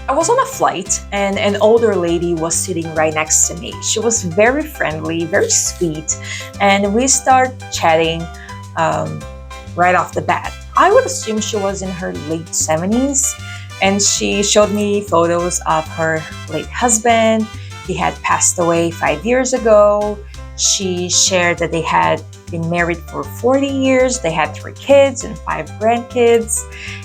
I was on a flight and an older lady was sitting right next to me. She was very friendly, very sweet, and we start chatting um, right off the bat. I would assume she was in her late 70s, and she showed me photos of her late husband. He had passed away 5 years ago. She shared that they had been married for 40 years. They had 3 kids and 5 grandkids.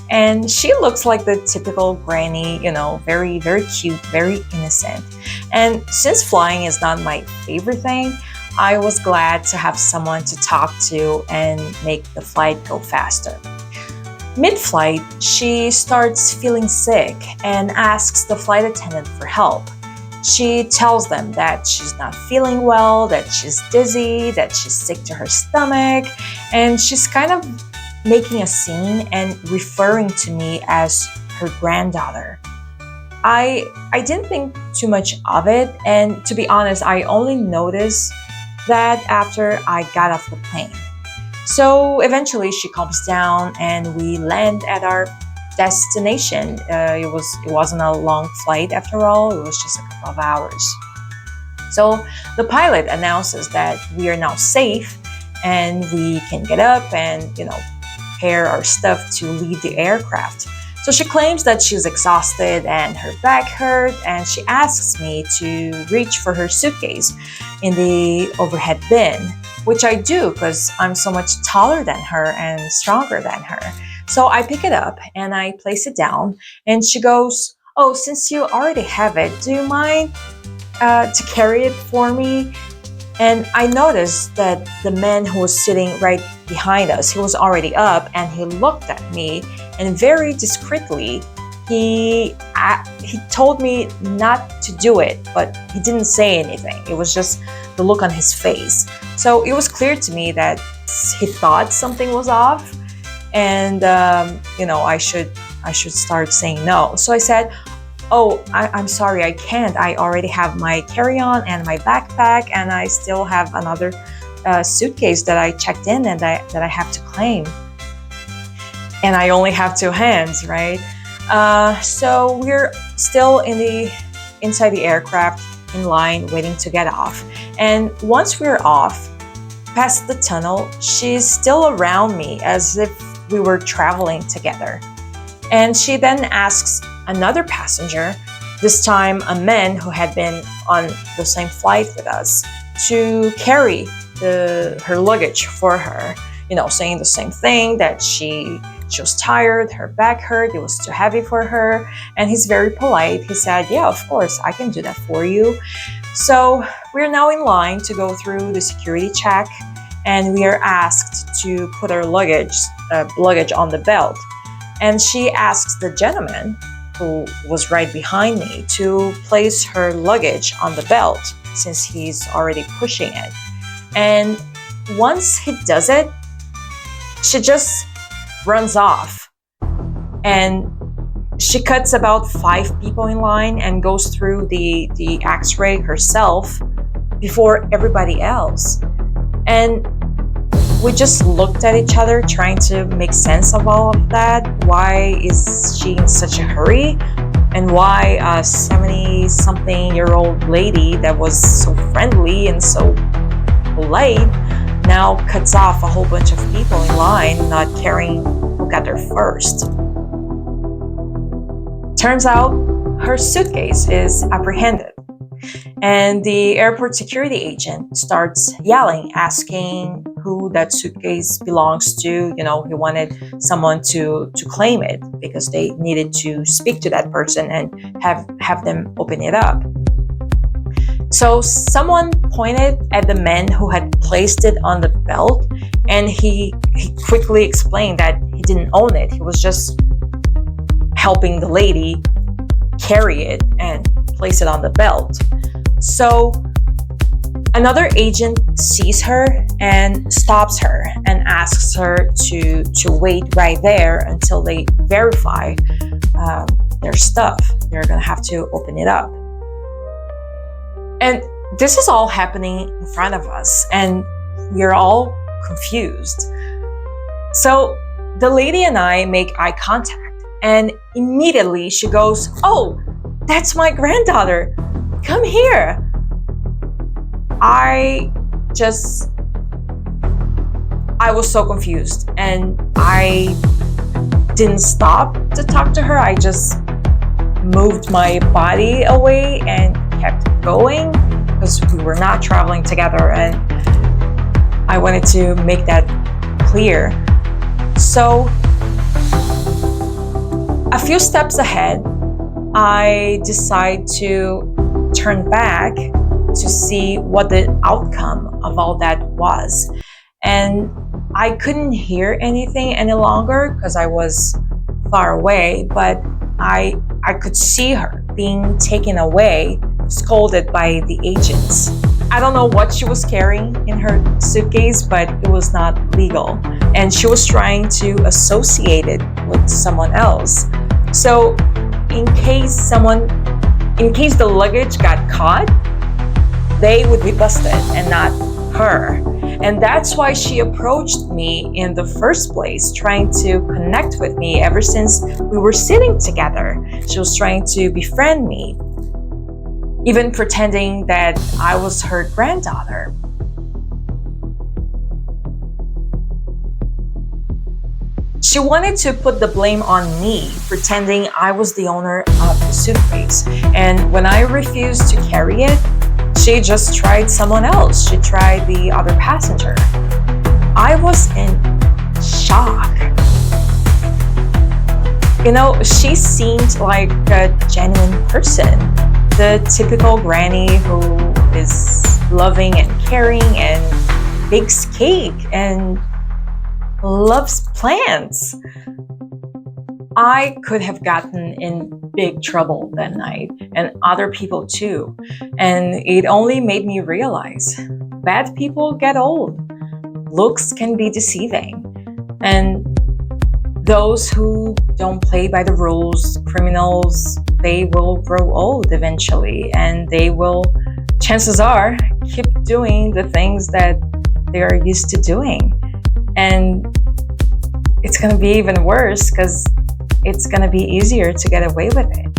And she looks like the typical granny, very, very cute, very innocent. And since flying is not my favorite thing, I was glad to have someone to talk to and make the flight go faster. Mid-flight, she starts feeling sick and asks the flight attendant for help. She tells them that she's not feeling well, that she's dizzy, that she's sick to her stomach, and she's kind of making a scene and referring to me as her granddaughter. I didn't think too much of it, and to be honest, I only noticed that after I got off the plane. So eventually she calms down and we land at our destination. It wasn't a long flight after all. It was just a couple of hours. So the pilot announces that we are now safe and we can get up and pair our stuff to leave the aircraft. So she claims that she's exhausted and her back hurt, and she asks me to reach for her suitcase in the overhead bin, which I do because I'm so much taller than her and stronger than her. So I pick it up and I place it down, and she goes, "Oh, since you already have it, do you mind to carry it for me?" And I noticed that the man who was sitting right behind us, he was already up, and he looked at me, and very discreetly, he told me not to do it, but he didn't say anything. It was just the look on his face. So it was clear to me that he thought something was off, and I should start saying no. So I said, "Oh, I'm sorry, I can't. I already have my carry-on and my backpack, and I still have another suitcase that I checked in and that I have to claim. And I only have 2 hands, right?" So we're still inside the aircraft in line waiting to get off. And once we're off, past the tunnel, she's still around me as if we were traveling together. And she then asks another passenger, this time a man who had been on the same flight with us, to carry her luggage for her, saying the same thing, that she was tired, her back hurt, it was too heavy for her. And he's very polite. He said, "Yeah, of course, I can do that for you." So we're now in line to go through the security check, and we are asked to put our luggage on the belt. And she asks the gentleman who was right behind me to place her luggage on the belt since he's already pushing it. And once he does it, she just runs off. And she cuts about 5 people in line and goes through the x-ray herself before everybody else. And we just looked at each other trying to make sense of all of that. Why is she in such a hurry? And why a 70-something-year-old lady that was so friendly and so polite now cuts off a whole bunch of people in line, not caring who got there first? Turns out her suitcase is apprehended. And the airport security agent starts yelling, asking who that suitcase belongs to. He wanted someone to claim it because they needed to speak to that person and have them open it up. So someone pointed at the man who had placed it on the belt, and he quickly explained that he didn't own it. He was just helping the lady carry it and place it on the belt. So another agent sees her and stops her and asks her to wait right there until they verify their stuff. They're gonna have to open it up. And this is all happening in front of us, and we're all confused. So the lady and I make eye contact, and immediately she goes, "Oh, That's my granddaughter. Come here. I was so confused, and I didn't stop to talk to her. I just moved my body away and kept going because we were not traveling together, and I wanted to make that clear. So a few steps ahead, I decide to turn back to see what the outcome of all that was. And I couldn't hear anything any longer because I was far away, but I could see her being taken away, scolded by the agents. I don't know what she was carrying in her suitcase, but it was not legal. And she was trying to associate it with someone else. So in case the luggage got caught, they would be busted and not her. And that's why she approached me in the first place, trying to connect with me ever since we were sitting together. She was trying to befriend me, even pretending that I was her granddaughter. She wanted to put the blame on me, pretending I was the owner of the suitcase. And when I refused to carry it, she just tried someone else. She tried the other passenger. I was in shock. You know, she seemed like a genuine person, the typical granny who is loving and caring and bakes cake and loves plants. I could have gotten in big trouble that night, and other people too. And it only made me realize bad people get old. Looks can be deceiving. And those who don't play by the rules, criminals, they will grow old eventually, and they will, chances are, keep doing the things that they are used to doing. And it's going to be even worse because it's going to be easier to get away with it.